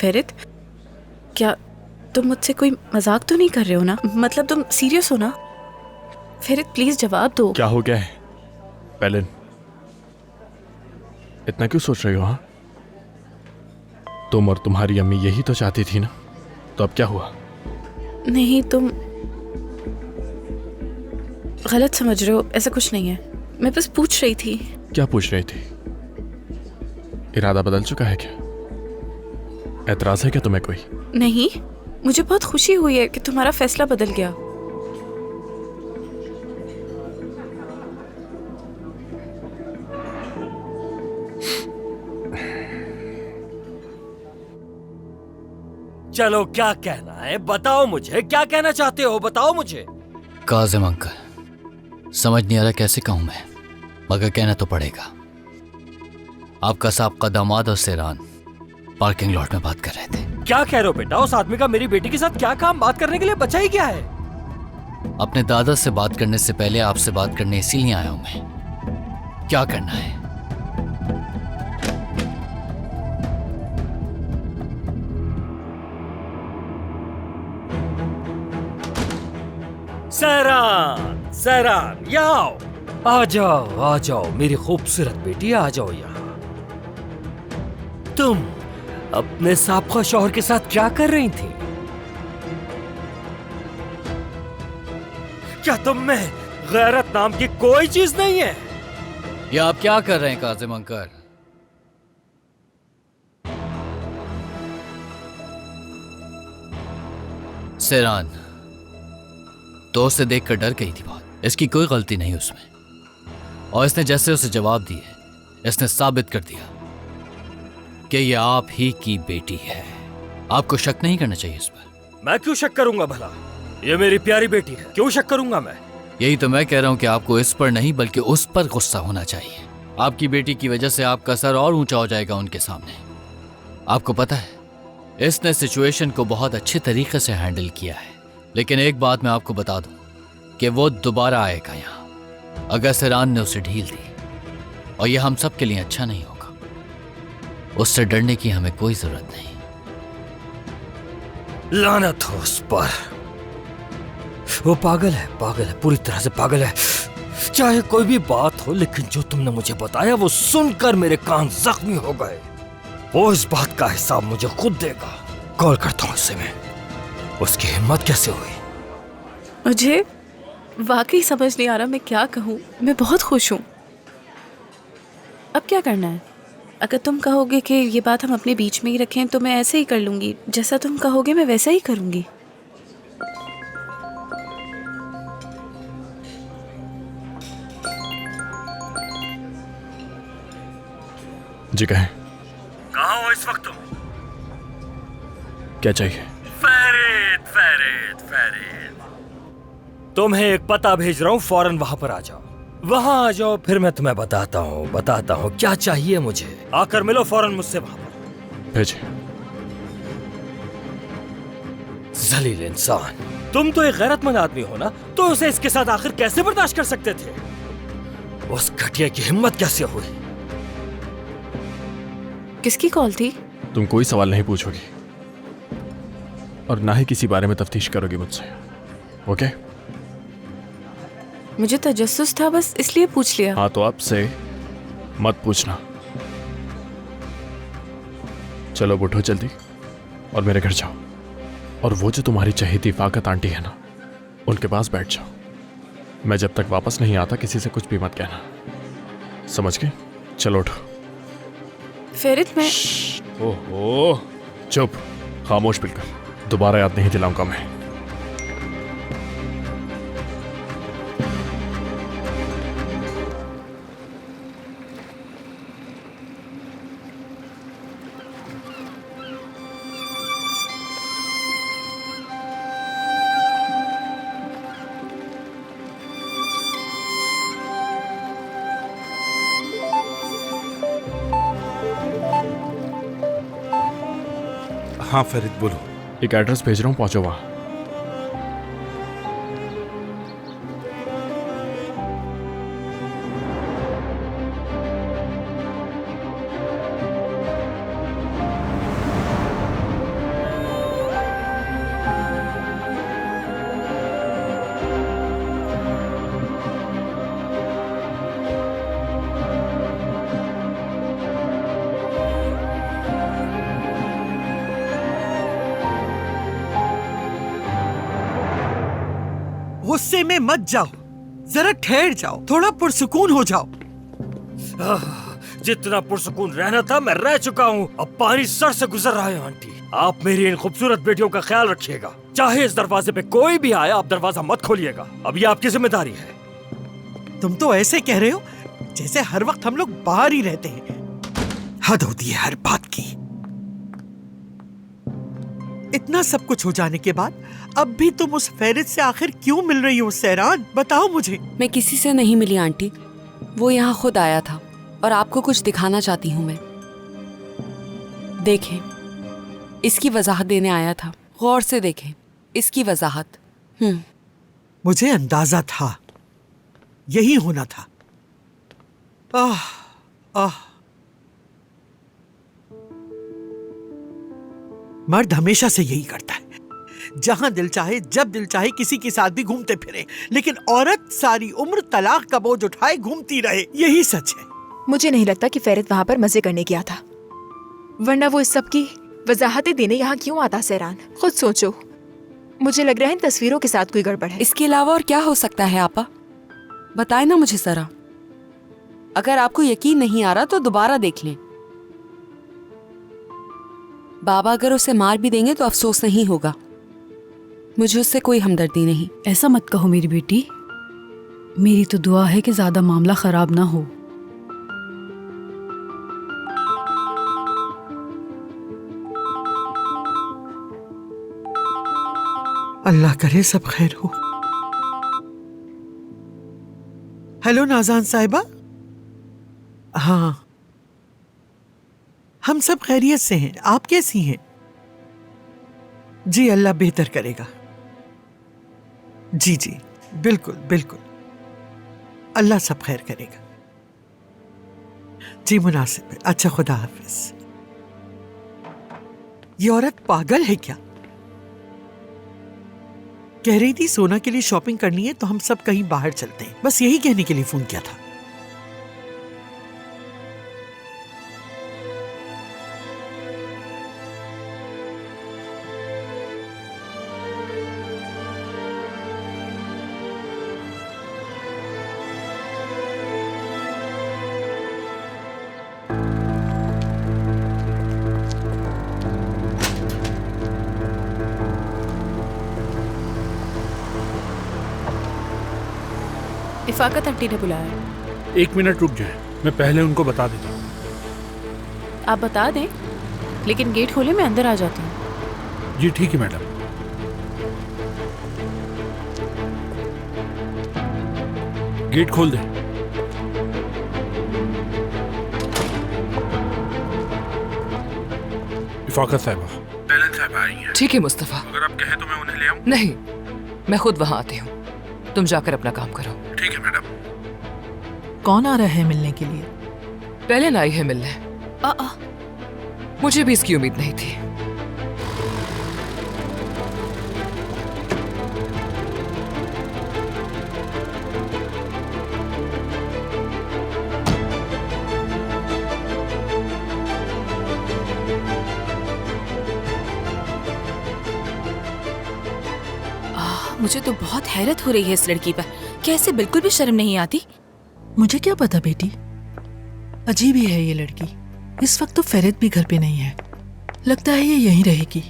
फेरित, क्या तुम मुझसे कोई मजाक तो नहीं कर रहे हो ना? मतलब तुम सीरियस हो ना? फेरित प्लीज जवाब दो। क्या हो गया है पेलिन? इतना क्यों सोच रही हो? हाँ, तुम और तुम्हारी अम्मी यही तो चाहती थी ना, तो अब क्या हुआ? नहीं, तुम गलत समझ रहे हो, ऐसा कुछ नहीं है। मैं बस पूछ रही थी। क्या पूछ रही थी? इरादा बदल चुका है क्या? एतराज है क्या तुम्हें कोई? नहीं, मुझे बहुत खुशी हुई है कि तुम्हारा फैसला बदल गया। चलो, क्या कहना है बताओ मुझे, क्या कहना चाहते हो बताओ मुझे। काज़िम अंकल, समझ नहीं आ रहा कैसे कहूं मैं, मगर कहना तो पड़ेगा। आपका साहब दामाद और सेरान पार्किंग लॉट में बात कर रहे थे। क्या कह रहे हो बेटा? उस आदमी का मेरी बेटी के साथ क्या काम? बात करने के लिए बचा ही क्या है? अपने दादा से बात करने से पहले आपसे बात करने इसीलिए आया हूं मैं। क्या करना है? सहरान, सहरान, यहाँ आओ। आ जाओ मेरी खूबसूरत बेटी, आ जाओ यहाँ। तुम अपने साबका शौहर के साथ क्या कर रही थी? क्या तुम में गैरत नाम की कोई चीज नहीं है? ये आप क्या कर रहे हैं काज़िम अंकल? सेरान तो उसे देखकर डर गई थी बहुत। इसकी कोई गलती नहीं उसमें, और इसने जैसे उसे जवाब दिए, इसने साबित कर दिया कि ये आप ही की बेटी है। आपको शक नहीं करना चाहिए इस पर। मैं क्यों शक करूंगा भला? ये मेरी प्यारी बेटी है, क्यों शक करूंगा मैं? यही तो मैं कह रहा हूं कि आपको इस पर नहीं बल्कि उस पर गुस्सा होना चाहिए। आपकी बेटी की वजह से आपका सर और ऊंचा हो जाएगा उनके सामने। आपको पता है, इसने सिचुएशन को बहुत अच्छे तरीके से हैंडल किया है, लेकिन एक बात मैं आपको बता दूं कि वो दोबारा आएगा यहाँ अगर सेरान ने उसे ढील दी, और यह हम सब के लिए अच्छा नहीं होगा। उससे डरने की हमें कोई जरूरत नहीं। लानत हो उस पर। वो पागल है, पागल है, पूरी तरह से पागल है। चाहे कोई भी बात हो, लेकिन जो तुमने मुझे बताया वो सुनकर मेरे कान जख्मी हो गए। वो इस बात का हिसाब मुझे खुद देगा। कॉल करता हूं उससे मैं। उसकी हिम्मत कैसे हुई? मुझे वाकई समझ नहीं आ रहा मैं क्या कहूँ। मैं बहुत खुश हूँ। अब क्या करना है? अगर तुम कहोगे कि ये बात हम अपने बीच में ही रखें तो मैं ऐसे ही कर लूँगी। जैसा तुम कहोगे मैं वैसा ही करूँगी। जी कहें। कहाँ हो इस वक्त तुम? क्या चाहिए? फरीद, फरीद, फरीद, तुम्हें एक पता भेज रहा हूँ, फौरन वहां पर आ जाओ। वहां आ जाओ, फिर मैं तुम्हें बताता हूँ क्या चाहिए मुझे। आकर मिलो फौरन मुझसे वहां पर। भेजे। जलील इंसान, तुम तो एक गैरतमंद आदमी हो ना, तो उसे इसके साथ आखिर कैसे बर्दाश्त कर सकते थे? उस घटिया की हिम्मत कैसे हुई? किसकी कॉल थी? तुम कोई सवाल नहीं पूछोगी और ना ही किसी बारे में तफ्तीश करोगी मुझसे, ओके? मुझे तजस्सुस था, बस इसलिए पूछ लिया। हाँ, तो अब से मत पूछना। चलो उठो जल्दी और मेरे घर जाओ, और वो जो तुम्हारी चहेती फाकत आंटी है ना, उनके पास बैठ जाओ। मैं जब तक वापस नहीं आता किसी से कुछ भी मत कहना, समझ गए? चलो उठो। फेरित, मैं ओहो, चुप, खामोश बिल्कुल। दोबारा याद नहीं दिलाऊंगा मैं। हाँ फरीद बोलो। एक एड्रेस भेज रहा हूँ, पहुंचो वहां। गुस्से में मत जाओ, जरा ठहर जाओ, थोड़ा पुरसुकून हो जाओ। जितना पुरसुकून रहना था मैं रह चुका हूँ। अब पानी सर से गुजर रहा है। आंटी, आप मेरी इन खूबसूरत बेटियों का ख्याल रखिएगा। चाहे इस दरवाजे पे कोई भी आए, आप दरवाजा मत खोलिएगा। अब ये आपकी जिम्मेदारी है। तुम तो ऐसे कह रहे हो जैसे हर वक्त हम लोग बाहर ही रहते हैं। हद होती है हर बात की। इतना सब कुछ हो जाने के बाद अब भी तुम उस फेरित से आखिर क्यों मिल रही हो सहरान? बताओ मुझे। मैं किसी से नहीं मिली आंटी, वो यहाँ खुद आया था और आपको कुछ दिखाना चाहती हूँ मैं। देखें, इसकी वजाहत देने आया था। गौर से देखें इसकी वजाहत। मुझे अंदाजा था यही होना था। आह आह, मर्द हमेशा से यही करता है, जहां दिल चाहे जब दिल चाहे किसी के साथ भी घूमते फिरे, लेकिन औरत सारी उम्र तलाक का बोझ उठाए घूमती रहे। यही सच है। मुझे नहीं लगता कि फेरित वहां पर मजे करने गया था, वरना वो इस सब की वजाहतें देने यहाँ क्यों आता? सहरान, खुद सोचो। मुझे लग रहा है इन तस्वीरों के साथ कोई गड़बड़ है। इसके अलावा और क्या हो सकता है आपा? बताए ना मुझे जरा। अगर आपको यकीन नहीं आ रहा तो दोबारा देख लें। बाबा अगर उसे मार भी देंगे तो अफसोस नहीं होगा। मुझे उससे कोई हमदर्दी नहीं। ऐसा मत कहो मेरी बेटी, मेरी तो दुआ है कि ज्यादा मामला खराब ना हो। अल्लाह करे सब खैर हो। हेलो नाज़ान साहिबा। हाँ, हम सब खैरियत से हैं। आप कैसी हैं? जी अल्लाह बेहतर करेगा। जी जी बिल्कुल बिल्कुल, अल्लाह सब खैर करेगा। जी मुनासिब है। अच्छा, खुदा हाफिज। ये औरत पागल है क्या? कह रही थी सोना के लिए शॉपिंग करनी है तो हम सब कहीं बाहर चलते हैं। बस यही कहने के लिए फोन किया था। इफाकत आंटी ने बुलाया। 1 मिनट रुक जाए, मैं पहले उनको बता देता हूँ। आप बता दें, लेकिन गेट खोले, मैं अंदर आ जाती हूँ। जी ठीक है मैडम। गेट खोल दे। इफाकत साहिबा, एलन साहिबा आई हैं। ठीक है मुस्तफा, अगर आप कहें तो मैं उन्हें ले आऊं? नहीं, मैं खुद वहां आती हूँ। तुम जाकर अपना काम करो। ठीक है मैडम। कौन आ रहा है मिलने के लिए? पेलन आई है मिलने। मुझे भी इसकी उम्मीद नहीं थी। मुझे तो बहुत हैरत हो रही है इस लड़की पर। कैसे बिल्कुल भी शर्म नहीं आती। मुझे क्या पता बेटी, अजीब ही है ये लड़की। इस वक्त तो फेरित भी घर पे नहीं है, लगता है ये यहीं रहेगी।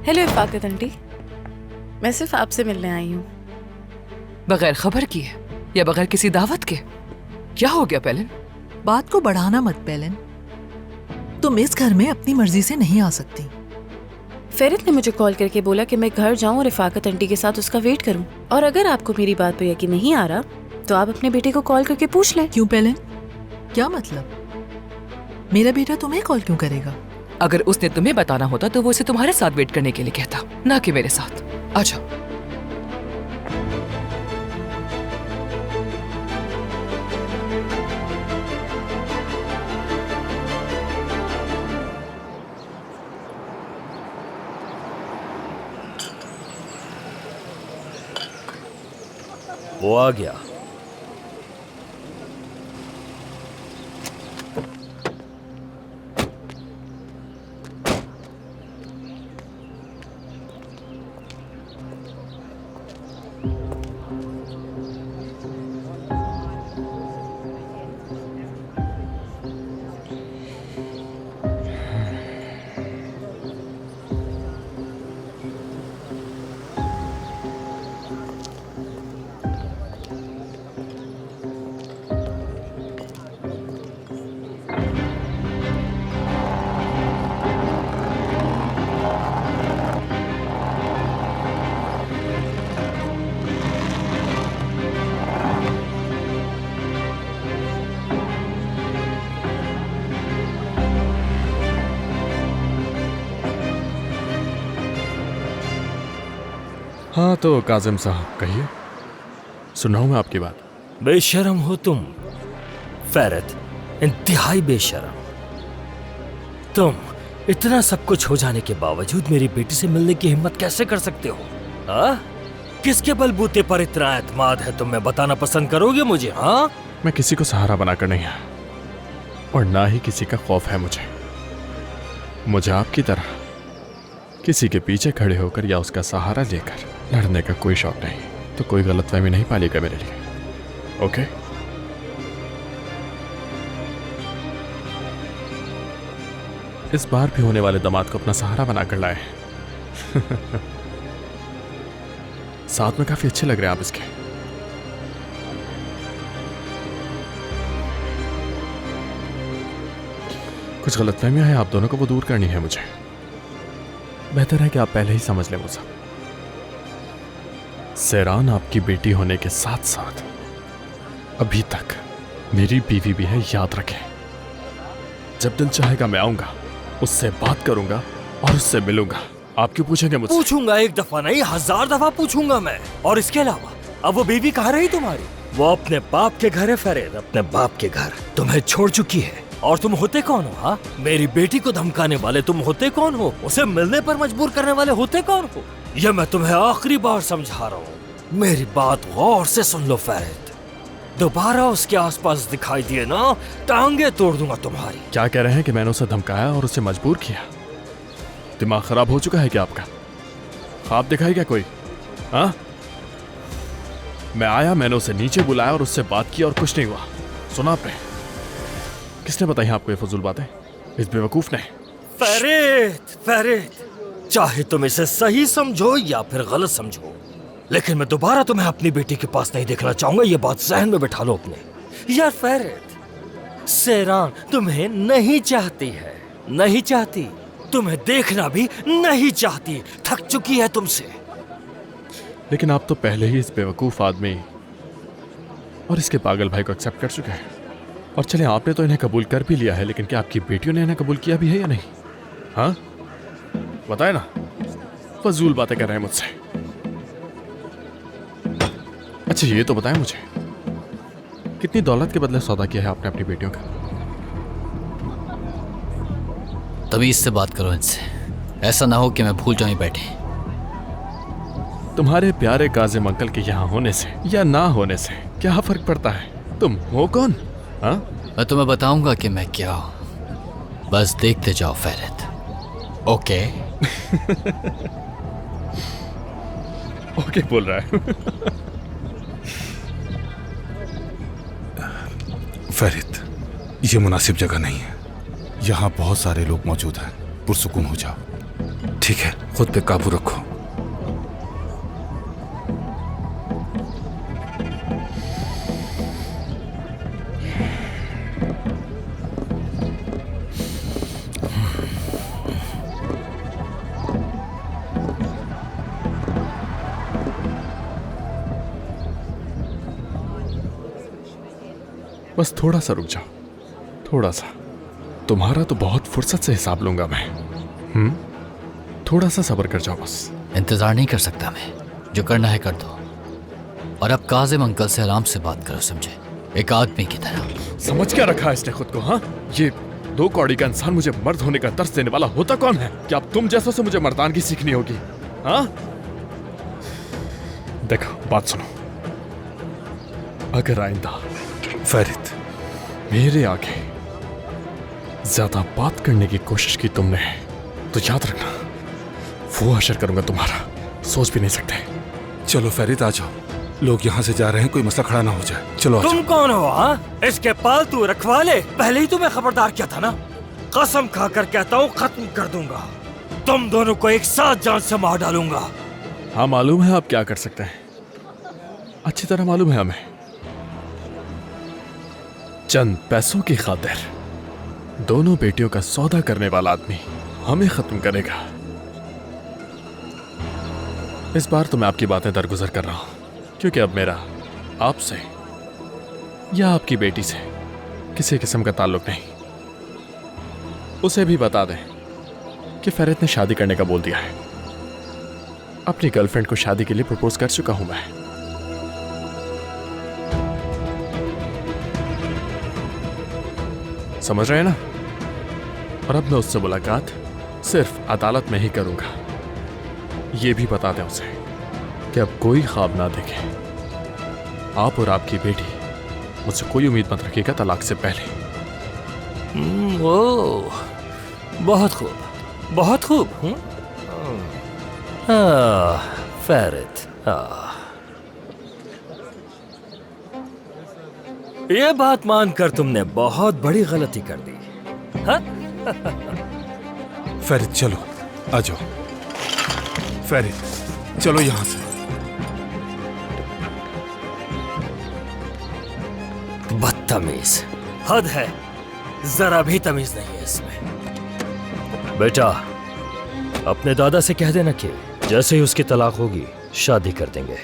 हेलो इफाकत आंटी, मैं सिर्फ आपसे मिलने आई हूँ। बगैर खबर किए या बगैर किसी दावत के? क्या हो गया पेलन? बात को बढ़ाना मत पेलन, तुम इस घर में अपनी मर्जी से नहीं आ सकती। फेरित ने मुझे कॉल करके बोला कि मैं घर जाऊं और इफाकत आंटी के साथ उसका वेट करूं। और अगर आपको मेरी बात पर यकीन नहीं आ रहा तो आप अपने बेटे को कॉल करके पूछ लें। क्यों पेलन, क्या मतलब? मेरा बेटा तुम्हें कॉल क्यों करेगा? अगर उसने तुम्हें बताना होता तो वो इसे तुम्हारे साथ वेट करने के लिए कहता, ना कि मेरे साथ। आ जाओ। वो आ गया। हाँ तो काजिम साहब कहिए, सुन रहा हूं मैं आपकी बात। बेशरम हो तुम फैरत, इंतहाई बेशरम। तुम इतना सब कुछ हो जाने के बावजूद मेरी बेटी से मिलने की हिम्मत कैसे कर सकते हो? हाँ, किसके बलबूते पर इतना एतमाद है तुम्हें? बताना पसंद करोगे मुझे? हाँ, मैं किसी को सहारा बनाकर नहीं आया और ना ही किसी का खौफ है मुझे आपकी तरह किसी के पीछे खड़े होकर या उसका सहारा लेकर लड़ने का कोई शौक नहीं। तो कोई गलतफहमी नहीं पालेगा मेरे लिए, ओके? इस बार भी होने वाले दामाद को अपना सहारा बनाकर लाए। साथ में काफी अच्छे लग रहे हैं आप इसके। कुछ गलतफहमियां हैं आप दोनों को, वो दूर करनी है मुझे। बेहतर है कि आप पहले ही समझ लें वो सब। सैरान आपकी बेटी होने के साथ साथ अभी तक मेरी बीवी भी है, याद रखें। जब दिल चाहेगा मैं आऊंगा, उससे बात करूंगा और उससे मिलूंगा। आप क्यों पूछेंगे मुझसे? पूछूंगा, एक दफा नहीं 1000 दफा पूछूंगा मैं। और इसके अलावा अब वो बीवी कहाँ रही तुम्हारी? वो अपने बाप के घर है फरीद, अपने बाप के घर। तुम्हें छोड़ चुकी है। और तुम होते कौन हो? हाँ, मेरी बेटी को धमकाने वाले तुम होते कौन हो? उसे मिलने पर मजबूर करने वाले होते कौन हो? यह मैं तुम्हें आखिरी बार समझा रहा हूँ। मेरी बात गौर से सुन लो फरीद, दोबारा उसके आसपास दिखाई दिए ना, टांगे तोड़ दूंगा तुम्हारी। क्या कह रहे हैं कि मैंने उसे धमकाया और उसे मजबूर किया? दिमाग खराब हो चुका है क्या आपका? ख्वाब दिखाई क्या कोई? हाँ, मैं आया, मैंने उसे नीचे बुलाया और उससे बात की और कुछ नहीं हुआ। सुना आपने? किसने बताई आपको ये फजूल बातें? इस बेवकूफ ने। फरीद, फरीद, चाहे तुम इसे सही समझो या फिर गलत समझो, लेकिन मैं दोबारा तुम्हें अपनी बेटी के पास नहीं देखना चाहूंगा। ये बात जहन में बिठा लो अपने। यार फरीद, सैरान तुम्हें नहीं चाहती है, नहीं चाहती। तुम्हें देखना भी नहीं चाहती, थक चुकी है तुमसे। लेकिन आप तो पहले ही इस बेवकूफ आदमी और इसके पागल भाई को एक्सेप्ट कर चुके हैं। और चले, आपने तो इन्हें कबूल कर भी लिया है, लेकिन क्या आपकी बेटियों ने इन्हें कबूल किया भी है या नहीं? हाँ, बताए ना, फजूल बातें कर रहे हैं मुझसे। अच्छा ये तो बताएं मुझे, कितनी दौलत के बदले सौदा किया है आपने अपनी बेटियों का? तमीज से बात करो इनसे, ऐसा ना हो कि मैं भूल जाऊं बैठे। तुम्हारे प्यारे काजिम अंकल के यहाँ होने से या ना होने से क्या फर्क पड़ता है? तुम हो कौन? हाँ, मैं तुम्हें बताऊंगा कि मैं क्या हूं, बस देखते जाओ फरीद, ओके? ओके बोल रहा है। फरीद, ये मुनासिब जगह नहीं है। यहाँ बहुत सारे लोग मौजूद हैं, पुरसुकून हो जाओ। ठीक है, खुद पे काबू रखो। बस थोड़ा सा रुक जाओ, थोड़ा सा। तुम्हारा तो बहुत फुर्सत से हिसाब लूंगा मैं। थोड़ा सा सब्र कर जाओ बस। इंतजार नहीं कर सकता मैं, जो करना है कर दो। और अब काजिम अंकल से आराम से बात करो, समझे? एक आदमी की तरह। समझ क्या रखा है इसने खुद को? हाँ, ये 2 कौड़ी का इंसान मुझे मर्द होने का दर्स देने वाला होता कौन है? क्या अब तुम जैसों से मुझे मर्दानगी सीखनी होगी? हाँ, देखो बात सुनो, अगर आइंदा फरीद, मेरे आगे ज्यादा बात करने की कोशिश की तुमने तो याद रखना, वो हशर करूंगा तुम्हारा, सोच भी नहीं सकते। चलो फरीद आ जाओ, लोग यहाँ से जा रहे हैं, कोई मसला खड़ा ना हो जाए। चलो आ जाओ। तुम कौन हो? हाँ, इसके पालतू रखवाले? पहले ही तुम्हें खबरदार किया था ना। कसम खाकर कहता हूँ, खत्म कर दूंगा। तुम दोनों को एक साथ जान से मार डालूंगा। हाँ मालूम है आप क्या कर सकते हैं, अच्छी तरह मालूम है हमें। चंद पैसों की खातिर दोनों बेटियों का सौदा करने वाला आदमी हमें खत्म करेगा। इस बार तो मैं आपकी बातें दरगुजर कर रहा हूं, क्योंकि अब मेरा आपसे या आपकी बेटी से किसी किस्म का ताल्लुक नहीं। उसे भी बता दें कि फरीद ने शादी करने का बोल दिया है। अपनी गर्लफ्रेंड को शादी के लिए प्रपोज कर चुका हूं मैं। समझ रहे हैं ना? और अब मैं उससे मुलाकात सिर्फ अदालत में ही करूंगा। ये भी बता दें उसे कि अब कोई ख्वाब ना देखे। आप और आपकी बेटी मुझसे कोई उम्मीद मत रखिएगा तलाक से पहले। ओह, बहुत खूब, बहुत खूब। फेरित, ये बात मानकर तुमने बहुत बड़ी गलती कर दी। हाँ? फेरित चलो, आ जाओ। फेरित चलो यहां से। बदतमीज, हद है, जरा भी तमीज नहीं है इसमें। बेटा, अपने दादा से कह देना कि जैसे ही उसकी तलाक होगी शादी कर देंगे,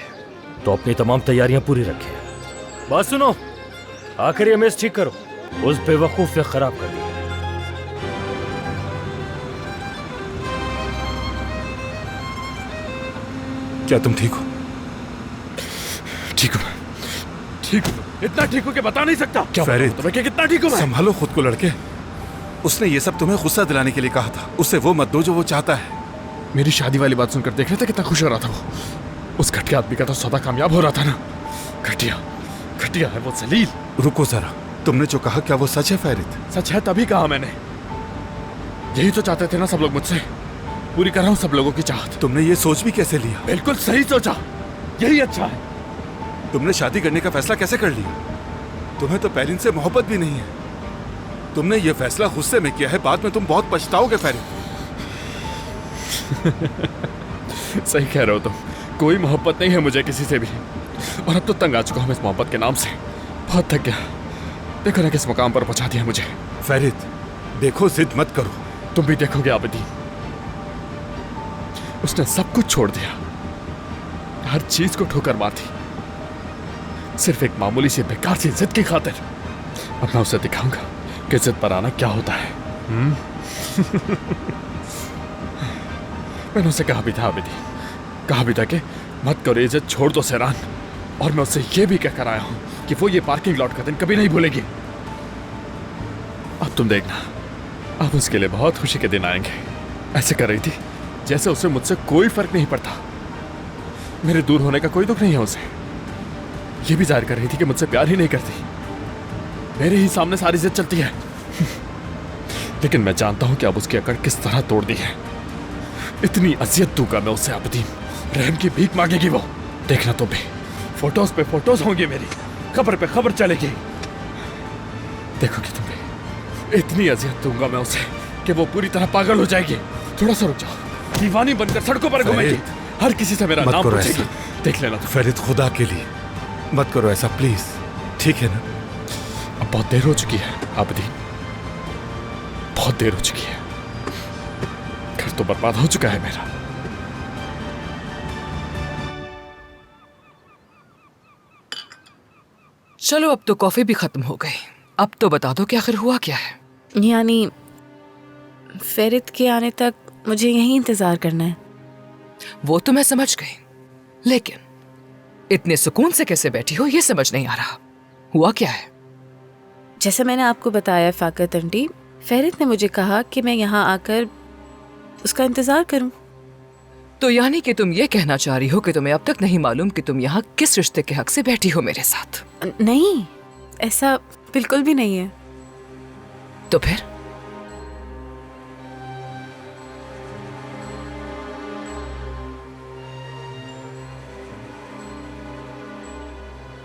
तो अपनी तमाम तैयारियां पूरी रखें। बात सुनो, आखिर ये मेज ठीक करो, उस बेवकूफ ने खराब कर दिया। क्या तुम ठीक हो? ठीक हूं, ठीक हूं। इतना ठीक हो कि बता नहीं सकता। क्या फेरित, तुम्हें क्या कितना ठीक हूं मैं? संभालो खुद को लड़के। उसने ये सब तुम्हें गुस्सा दिलाने के लिए कहा था। उससे वो मत दो जो वो चाहता है। मेरी शादी वाली बात सुनकर देख रहे थे कितना खुश हो रहा था वो। उस घटिया आदमी का तो सौदा कामयाब हो रहा था ना। घटिया, घटिया है वो जलील। रुको जरा, तुमने जो कहा क्या वो सच है फेरित? सच है तभी कहा मैंने। यही तो चाहते थे ना सब लोग मुझसे। पूरी कर रहा हूं सब लोगों की चाहत। तुमने ये सोच भी कैसे लिया? बिल्कुल सही सोचा, यही अच्छा है। तुमने शादी करने का फैसला कैसे कर लिया? तुम्हें तो पेरिन से मोहब्बत भी नहीं है। तुमने ये फैसला गुस्से में किया है, बाद में तुम बहुत पछताओगे फेरित। सही कह रहे हो तुम। कोई मोहब्बत नहीं है मुझे किसी से भी। और अब तो तंग आ चुका हूं इस मोहब्बत के नाम से। बहुत थक गया। देखो ना किस मुकाम पर पहुंचा दिया मुझे। फेरित देखो, जिद मत करो। तुम भी देखोगे आबिदीन। उसने सब कुछ छोड़ दिया, हर चीज को ठोकर मार दी, सिर्फ एक मामूली सी बेकार सी जिद की खातिर। अब मैं उसे दिखाऊंगा कि जिद पर आना क्या होता है। मैंने उसे कहा भी था आबिदीन, कहा भी था कि मत करो ये जिद, छोड़ दो सेरान। और मैं उससे ये भी कहकर आया हूं कि वो ये पार्किंग लॉट का दिन कभी नहीं भूलेगी। अब तुम देखना, अब उसके लिए बहुत खुशी के दिन आएंगे। ऐसे कर रही थी जैसे उसे मुझसे कोई फर्क नहीं पड़ता। मेरे दूर होने का कोई दुख नहीं है उसे। ये भी जाहिर कर रही थी कि मुझसे प्यार ही नहीं करती। मेरे ही सामने सारी जिद चलती है। लेकिन मैं जानता हूं कि अब उसकी अकड़ किस तरह तोड़ दी है। इतनी अजियत दूंगा मैं उसे आबिदीन, रहम की भीख मांगेगी वो। देखना तो भी, फोटोज पे फोटोज होंगी मेरी, खबर पे खबर चलेगी। देखोगी तुम भी, इतनी अजियत दूंगा मैं उसे कि वो पूरी तरह पागल हो जाएगी। थोड़ा सा रुक जाओ, दीवानी बनकर सड़कों पर घूमेगी, हर किसी से मेरा नाम पूछेगी। देख लेना तो। फेरित खुदा के लिए मत करो ऐसा प्लीज, ठीक है ना? अब बहुत देर हो चुकी है आबिदीन, बहुत देर हो चुकी है। घर तो बर्बाद हो चुका है मेरा। चलो अब तो कॉफी भी खत्म हो गई। अब तो बता दो कि आखिर हुआ क्या है। यानी फेरित के आने तक मुझे यहीं इंतजार करना है। वो तो मैं समझ गई, लेकिन इतने सुकून से कैसे बैठी हो ये समझ नहीं आ रहा। हुआ क्या है? जैसे मैंने आपको बताया फाकत आंटी, फेरित ने मुझे कहा कि मैं यहाँ आकर उसका इंतजार करूं। तो यानी कि तुम ये कहना चाह रही हो कि तुम्हें अब तक नहीं मालूम कि तुम यहाँ किस रिश्ते के हक से बैठी हो मेरे साथ? नहीं, ऐसा बिल्कुल भी नहीं है। तो फिर?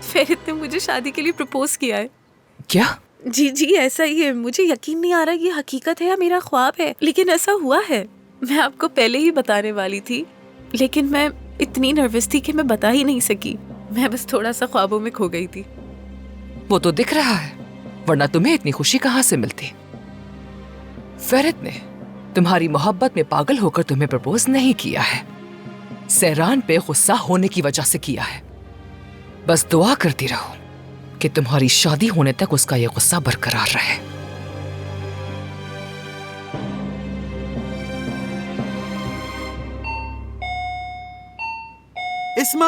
फेरित ने मुझे शादी के लिए प्रपोज किया है। क्या? जी जी ऐसा ही है। मुझे यकीन नहीं आ रहा ये हकीकत है या मेरा ख्वाब है, लेकिन ऐसा हुआ है। मैं आपको पहले ही बताने वाली थी, लेकिन मैं इतनी नर्वस थी कि मैं बता ही नहीं सकी। मैं बस थोड़ा सा ख्वाबों में खो गई थी। वो तो दिख रहा है, वरना तुम्हें इतनी खुशी कहां से मिलती। फेरित ने तुम्हारी मोहब्बत में पागल होकर तुम्हें प्रपोज नहीं किया है, सहरान पे गुस्सा होने की वजह से किया है। बस दुआ करती रहो कि तुम्हारी शादी होने तक उसका यह गुस्सा बरकरार रहे। इस्मा,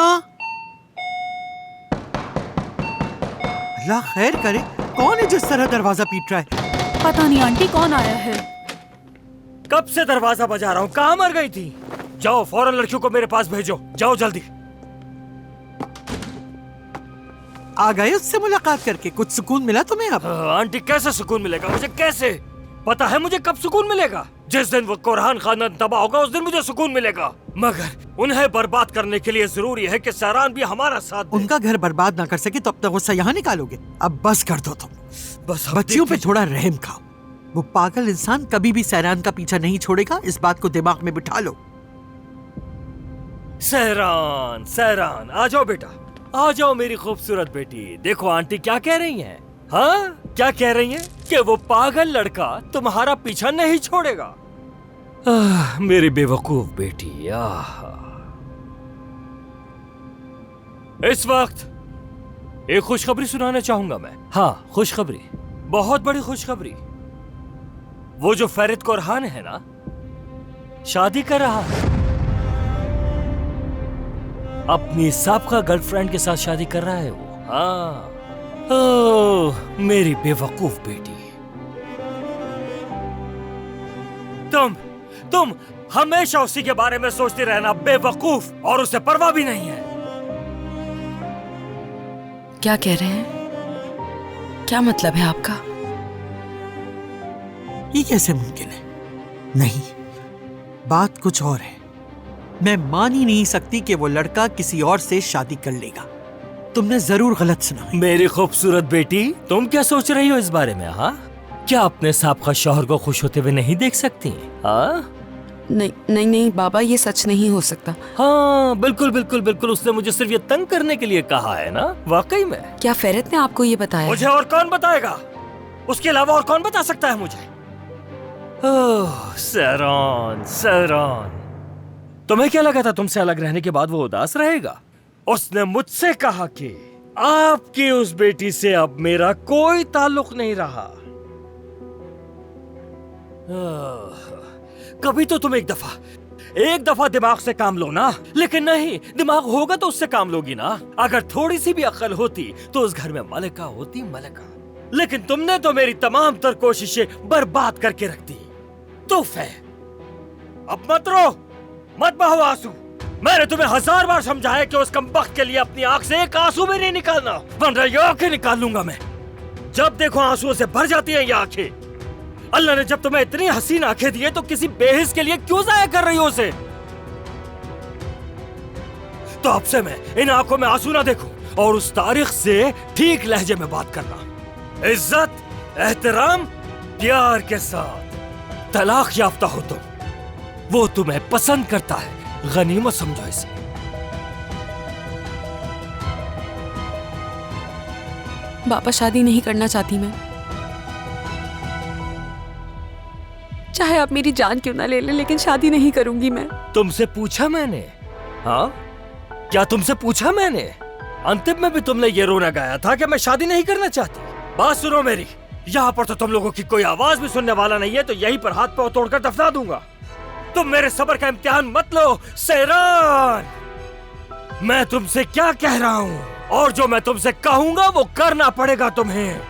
अल्लाह खैर करे, कौन है जिस तरह दरवाजा पीट रहा है? पता नहीं आंटी कौन आया है। कब से दरवाजा बजा रहा हूँ, कहाँ मर गई थी? जाओ फौरन लड़कियों को मेरे पास भेजो, जाओ जल्दी। आ गए उससे मुलाकात करके? कुछ सुकून मिला तुम्हें अब? आंटी कैसे सुकून मिलेगा मुझे, कैसे? पता है मुझे कब सुकून मिलेगा? जिस दिन वो कुरहान खानदान तबाह होगा उस दिन मुझे सुकून मिलेगा। मगर उन्हें बर्बाद करने के लिए जरूरी है कि सहरान भी हमारा साथ दे। उनका घर बर्बाद ना कर सके तो अपना गुस्सा यहाँ निकालोगे? अब बस कर दो तुम, बस बच्चियों पे थोड़ा रहम खाओ। वो पागल इंसान कभी भी सहरान का पीछा नहीं छोड़ेगा, इस बात को दिमाग में बिठा लो। सहरान, सहरान, आ जाओ बेटा, आ जाओ मेरी खूबसूरत बेटी। देखो आंटी क्या कह रही हैं? हाँ, क्या कह रही हैं? कि वो पागल लड़का तुम्हारा पीछा नहीं छोड़ेगा। मेरी बेवकूफ बेटी। इस वक्त एक खुशखबरी सुनाना चाहूंगा मैं। हाँ, खुशखबरी, बहुत बड़ी खुशखबरी। वो जो फरीद कुरहान है ना, शादी कर रहा है। अपनी साबका गर्लफ्रेंड के साथ शादी कर रहा है वो। हाँ, ओह मेरी बेवकूफ बेटी। तुम हमेशा उसी के बारे में सोचती रहना, बेवकूफ, और उसे परवाह भी नहीं है। क्या कह रहे हैं? क्या मतलब है आपका? ये कैसे मुमकिन है? नहीं, बात कुछ और है। मैं मान ही नहीं सकती कि वो लड़का किसी और से शादी कर लेगा। तुमने जरूर गलत सुना। मेरी खूबसूरत बेटी, तुम क्या सोच रही हो इस बारे में? हाँ, क्या अपने साबका शौहर को खुश होते हुए नहीं देख सकती? हाँ, नहीं नहीं नहीं बाबा, ये सच नहीं हो सकता। हाँ बिल्कुल बिल्कुल बिल्कुल, उसने मुझे सिर्फ ये तंग करने के लिए कहा है ना। वाकई में। क्या फरीद ने आपको ये बताया? मुझे और कौन बताएगा? उसके अलावा और कौन बता सकता है मुझे? ओह सहरान, सहरान, तुम्हें क्या लगा था तुमसे अलग रहने के बाद वो उदास रहेगा? उसने मुझसे कहा कि आपकी उस बेटी से अब मेरा कोई ताल्लुक नहीं रहा। कभी तो तुम एक दफा दिमाग से काम लो ना। लेकिन नहीं, दिमाग होगा तो उससे काम लोगी ना। अगर थोड़ी सी भी अक्ल होती तो उस घर में मलिका होती, मलिका। लेकिन तुमने तो मेरी तमाम तर कोशिशें बर्बाद करके रख दी। तूफ है, अब मत रो, मत बहो आंसू। मैंने तुम्हें 1000 बार समझाया कि उस कमबख्त के लिए अपनी आंख से एक आंसू भी नहीं निकालना, वरना ये आंखें निकाल लूंगा मैं। जब देखो आंसुओं से भर जाती हैं ये आंखें। अल्लाह ने जब तुम्हें इतनी हसीन आंखें दी है तो किसी बेहिस के लिए क्यों जाया कर रही हो उसे? तो अब से मैं इन आंखों में आंसू ना देखूं, और उस तारीख से ठीक लहजे में बात करना। इज्जत, एहतराम, प्यार के साथ। तलाक याफ्ता हो तुम, वो तुम्हें पसंद करता है, गनीमत समझो इसे। बाबा, शादी नहीं करना चाहती मैं। चाहे आप मेरी जान क्यों ना ले लें, लेकिन शादी नहीं करूंगी मैं। तुमसे पूछा मैंने? हाँ, क्या तुमसे पूछा मैंने? अंतिम में भी तुमने ये रोना गाया था कि मैं शादी नहीं करना चाहती। बात सुनो मेरी, यहाँ पर तो तुम लोगों की कोई आवाज भी सुनने वाला नहीं है, तो यहीं पर हाथ पांव तोड़कर दफना दूंगा। तुम मेरे सब्र का इम्तिहान मत लो सहरान। मैं तुमसे क्या कह रहा हूँ, और जो मैं तुमसे कहूंगा वो करना पड़ेगा तुम्हें।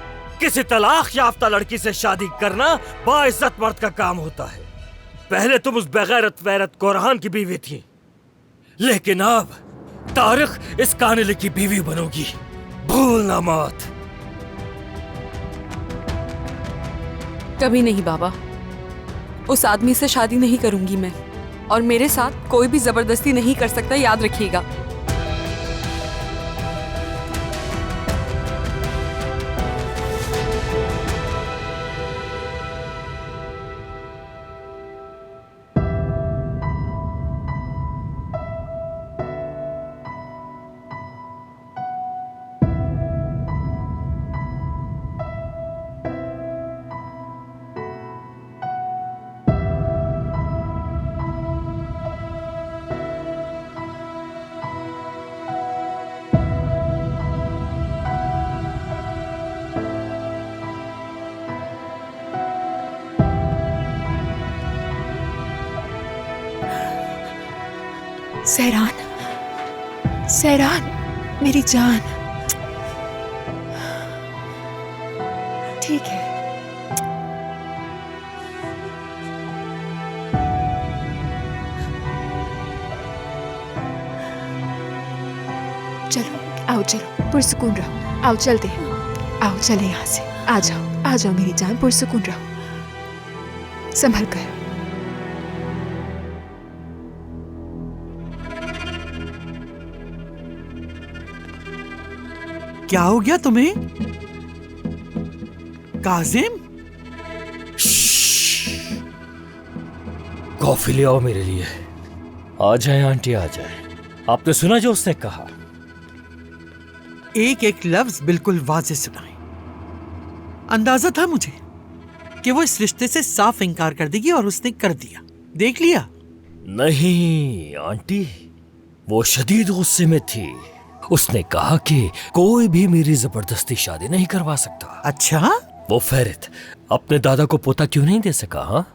किसी तलाक याफ्ता लड़की से शादी करना बाइज्जत मर्द का काम होता है। पहले तुम उस बेगैरत वैरत कुरहान की बीवी थी, लेकिन अब तारिक इस कानिले की बीवी बनोगी, भूलना मत। कभी नहीं बाबा, उस आदमी से शादी नहीं करूंगी मैं, और मेरे साथ कोई भी जबरदस्ती नहीं कर सकता, याद रखिएगा। सहरान, सहरान, मेरी जान। ठीक है। चलो आओ, चलो पुरसुकून रहो। आओ चलते हैं, आओ चले यहाँ से। आ जाओ मेरी जान, पुरसुकून रहो, संभल कर। क्या हो गया तुम्हें काजिम? कॉफी ले आओ मेरे लिए। आ जाए आंटी, आ जाए। आपने सुना जो उसने कहा? एक एक लफ्ज बिल्कुल वाज़ेह सुनाए। अंदाजा था मुझे कि वो इस रिश्ते से साफ इनकार कर देगी और उसने कर दिया। देख लिया? नहीं आंटी, वो शदीद गुस्से में थी। उसने कहा कि कोई भी मेरी जबरदस्ती शादी नहीं करवा सकता। अच्छा? वो फेरित अपने दादा को पोता क्यों नहीं दे सका? हाँ,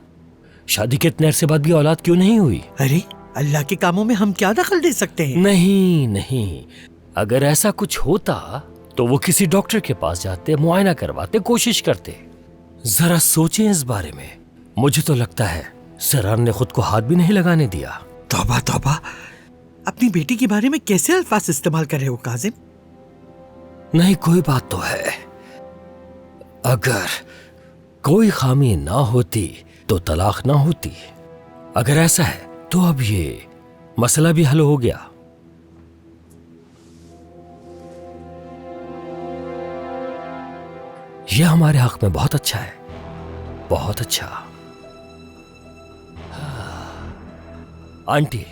शादी के इतने अरसे बाद भी औलाद क्यों नहीं हुई? अरे अल्लाह के कामों में हम क्या दखल दे सकते हैं? नहीं, अगर ऐसा कुछ होता तो वो किसी डॉक्टर के पास जाते, मुआयना करवाते, कोशिश करते। जरा सोचें इस बारे में। मुझे तो लगता है सहरान ने खुद को हाथ भी नहीं लगाने दिया। तौबा तौबा, अपनी बेटी के बारे में कैसे अल्फाज इस्तेमाल कर रहे हो काजिम? नहीं, कोई बात तो है। अगर कोई खामी ना होती तो तलाक ना होती। अगर ऐसा है तो अब ये मसला भी हल हो गया। यह हमारे हक में बहुत अच्छा है, बहुत अच्छा। आंटी,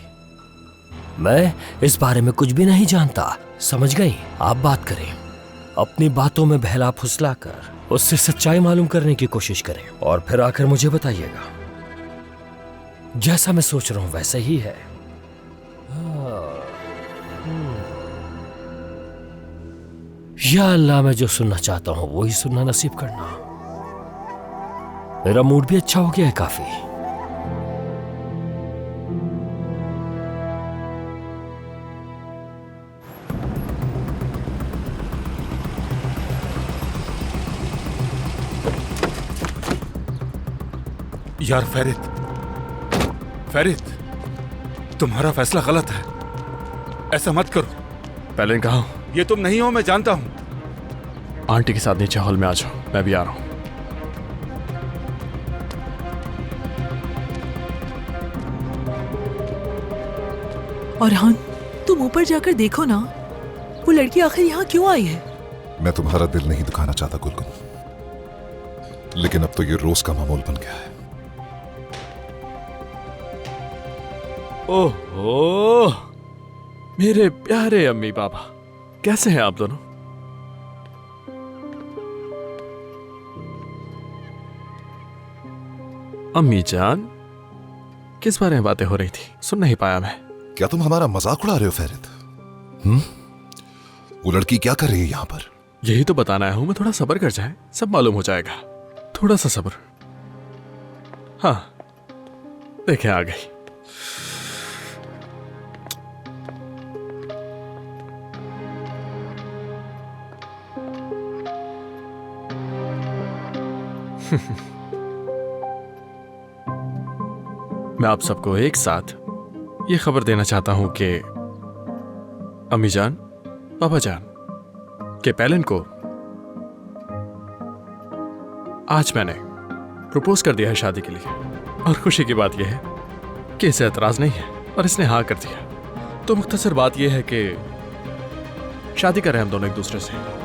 मैं इस बारे में कुछ भी नहीं जानता, समझ गई? आप बात करें, अपनी बातों में बहला फुसला कर उससे सच्चाई मालूम करने की कोशिश करें और फिर आकर मुझे बताइएगा। जैसा मैं सोच रहा हूं वैसा ही है। या अल्लाह, मैं जो सुनना चाहता हूं वही सुनना नसीब करना। मेरा मूड भी अच्छा हो गया है काफी। यार फेरित, तुम्हारा फैसला गलत है। ऐसा मत करो। पहले कहा ये तुम नहीं हो, मैं जानता हूं। आंटी के साथ नीचे हॉल में आ जाओ, मैं भी आ रहा हूं। और हाँ, तुम ऊपर जाकर देखो ना, वो लड़की आखिर यहाँ क्यों आई है? मैं तुम्हारा दिल नहीं दुखाना चाहता गुलगुन, लेकिन अब तो ये रोज का मामूल बन गया है। ओहो, मेरे प्यारे अम्मी पापा, कैसे हैं आप दोनों? अम्मी जान, किस बारे में बातें हो रही थी? सुन नहीं पाया मैं। क्या तुम हमारा मजाक उड़ा रहे हो फेरित? वो लड़की क्या कर रही है यहाँ पर? यही तो बताना आया हूं मैं, थोड़ा सब्र कर जाए, सब मालूम हो जाएगा। थोड़ा सा सब्र। हाँ, देखें आ गई। मैं आप सबको एक साथ ये खबर देना चाहता हूं कि अम्मी जान, पापा जान, के पैलन को आज मैंने प्रपोज कर दिया है शादी के लिए। और खुशी की बात यह है कि इसे एतराज नहीं है और इसने हाँ कर दिया। तो मुख्तसर बात यह है कि शादी करें हम दोनों एक दूसरे से।